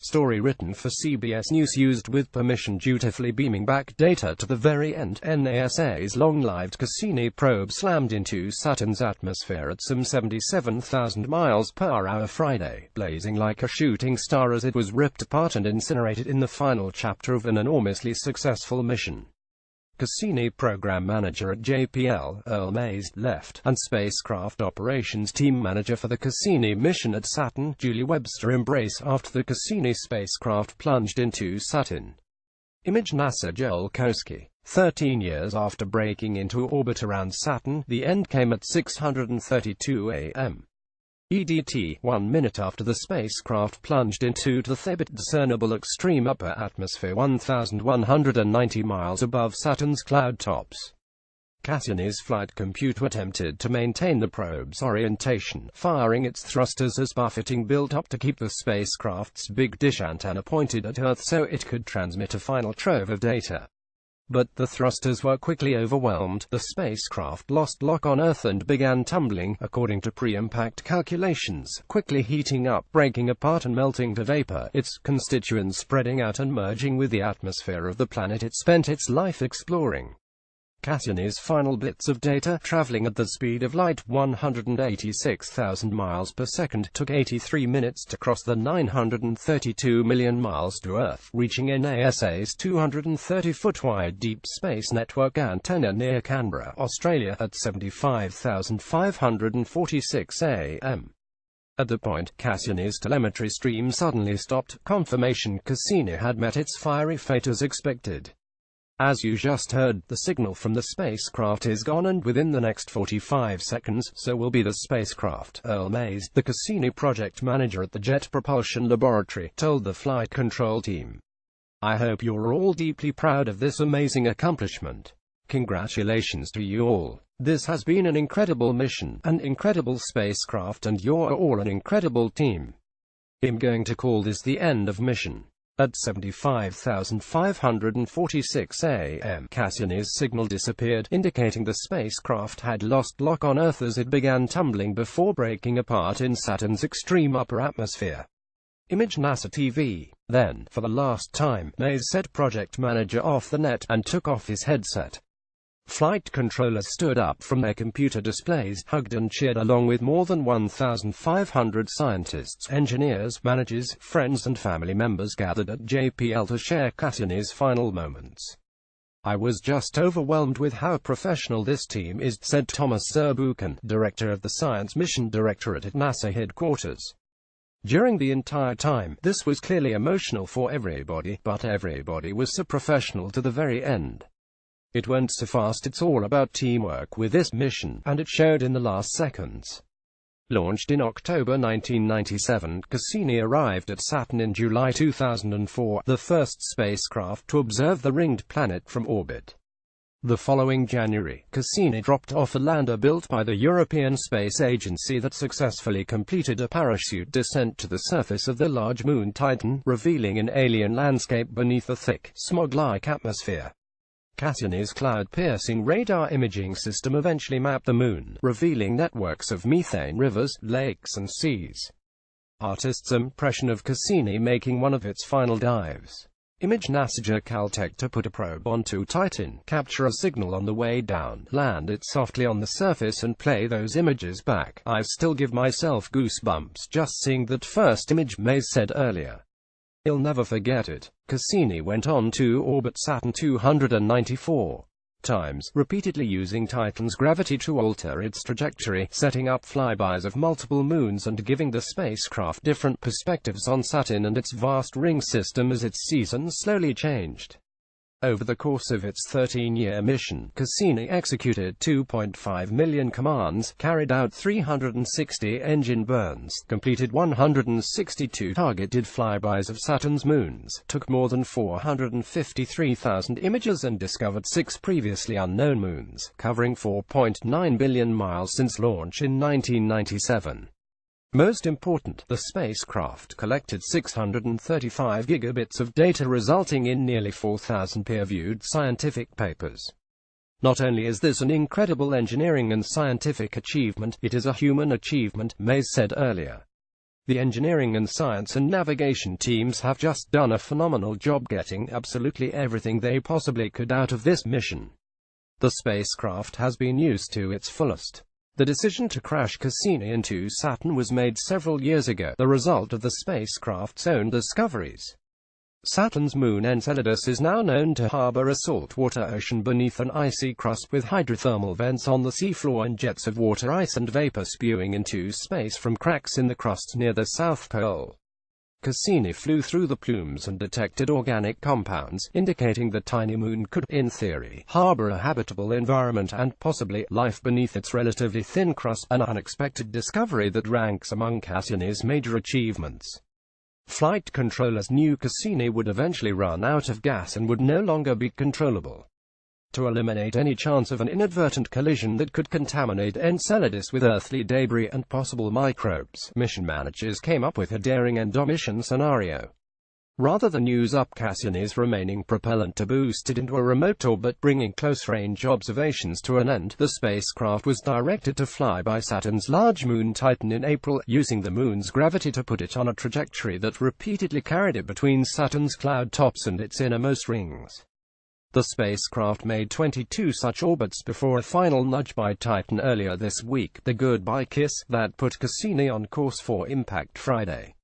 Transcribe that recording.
Story written for CBS News used with permission. Dutifully beaming back data to the very end. NASA's long-lived Cassini probe slammed into Saturn's atmosphere at some 77,000 miles per hour Friday, blazing like a shooting star as it was ripped apart and incinerated in the final chapter of an enormously successful mission. Cassini program manager at JPL, Earl Mays, left, and spacecraft operations team manager for the Cassini mission at Saturn, Julie Webster, embrace after the Cassini spacecraft plunged into Saturn. Image NASA Joel Koski. 13 years after breaking into orbit around Saturn, the end came at 6:32 a.m. EDT, 1 minute after the spacecraft plunged into the but discernible extreme upper atmosphere 1,190 miles above Saturn's cloud tops. Cassini's flight computer attempted to maintain the probe's orientation, firing its thrusters as buffeting built up to keep the spacecraft's big dish antenna pointed at Earth so it could transmit a final trove of data. But the thrusters were quickly overwhelmed, the spacecraft lost lock on Earth and began tumbling, according to pre-impact calculations, quickly heating up, breaking apart and melting to vapor, its constituents spreading out and merging with the atmosphere of the planet it spent its life exploring. Cassini's final bits of data, traveling at the speed of light 186,000 miles per second, took 83 minutes to cross the 932 million miles to Earth, reaching NASA's 230-foot-wide Deep Space Network antenna near Canberra, Australia, at 75,546 am. At the point, Cassini's telemetry stream suddenly stopped, confirmation Cassini had met its fiery fate as expected. As you just heard, the signal from the spacecraft is gone and within the next 45 seconds, so will be the spacecraft, Earl Mays, the Cassini project manager at the Jet Propulsion Laboratory, told the flight control team. I hope you're all deeply proud of this amazing accomplishment. Congratulations to you all. This has been an incredible mission, an incredible spacecraft, and you're all an incredible team. I'm going to call this the end of mission. At 75,546 am, Cassini's signal disappeared, indicating the spacecraft had lost lock on Earth as it began tumbling before breaking apart in Saturn's extreme upper atmosphere. Image NASA TV. Then, for the last time, Mays set project manager off the net, and took off his headset. Flight controllers stood up from their computer displays, hugged and cheered along with more than 1,500 scientists, engineers, managers, friends and family members gathered at JPL to share Cassini's final moments. I was just overwhelmed with how professional this team is, said Thomas Zurbuchen, director of the Science Mission Directorate at NASA headquarters. During the entire time, this was clearly emotional for everybody, but everybody was so professional to the very end. It went so fast. It's all about teamwork with this mission, and it showed in the last seconds. Launched in October 1997, Cassini arrived at Saturn in July 2004, the first spacecraft to observe the ringed planet from orbit. The following January, Cassini dropped off a lander built by the European Space Agency that successfully completed a parachute descent to the surface of the large moon Titan, revealing an alien landscape beneath a thick, smog-like atmosphere. Cassini's cloud-piercing radar imaging system eventually mapped the moon, revealing networks of methane rivers, lakes and seas. Artists' impression of Cassini making one of its final dives. Image NASA Caltech to put a probe onto Titan, capture a signal on the way down, land it softly on the surface and play those images back. I still give myself goosebumps just seeing that first image, Mays said earlier. He'll never forget it. Cassini went on to orbit Saturn 294 times, repeatedly using Titan's gravity to alter its trajectory, setting up flybys of multiple moons and giving the spacecraft different perspectives on Saturn and its vast ring system as its seasons slowly changed. Over the course of its 13-year mission, Cassini executed 2.5 million commands, carried out 360 engine burns, completed 162 targeted flybys of Saturn's moons, took more than 453,000 images and discovered 6 previously unknown moons, covering 4.9 billion miles since launch in 1997. Most important, the spacecraft collected 635 gigabits of data, resulting in nearly 4,000 peer-reviewed scientific papers. Not only is this an incredible engineering and scientific achievement, it is a human achievement, Mays said earlier. The engineering and science and navigation teams have just done a phenomenal job getting absolutely everything they possibly could out of this mission. The spacecraft has been used to its fullest. The decision to crash Cassini into Saturn was made several years ago, the result of the spacecraft's own discoveries. Saturn's moon Enceladus is now known to harbor a saltwater ocean beneath an icy crust with hydrothermal vents on the seafloor and jets of water ice and vapor spewing into space from cracks in the crust near the South Pole. Cassini flew through the plumes and detected organic compounds, indicating the tiny moon could, in theory, harbor a habitable environment and possibly life beneath its relatively thin crust, an unexpected discovery that ranks among Cassini's major achievements. Flight controllers knew Cassini would eventually run out of gas and would no longer be controllable. To eliminate any chance of an inadvertent collision that could contaminate Enceladus with earthly debris and possible microbes, mission managers came up with a daring end-of-mission scenario. Rather than use up Cassini's remaining propellant to boost it into a remote orbit, bringing close-range observations to an end, the spacecraft was directed to fly by Saturn's large moon Titan in April, using the moon's gravity to put it on a trajectory that repeatedly carried it between Saturn's cloud tops and its innermost rings. The spacecraft made 22 such orbits before a final nudge by Titan earlier this week, the goodbye kiss, that put Cassini on course for impact Friday.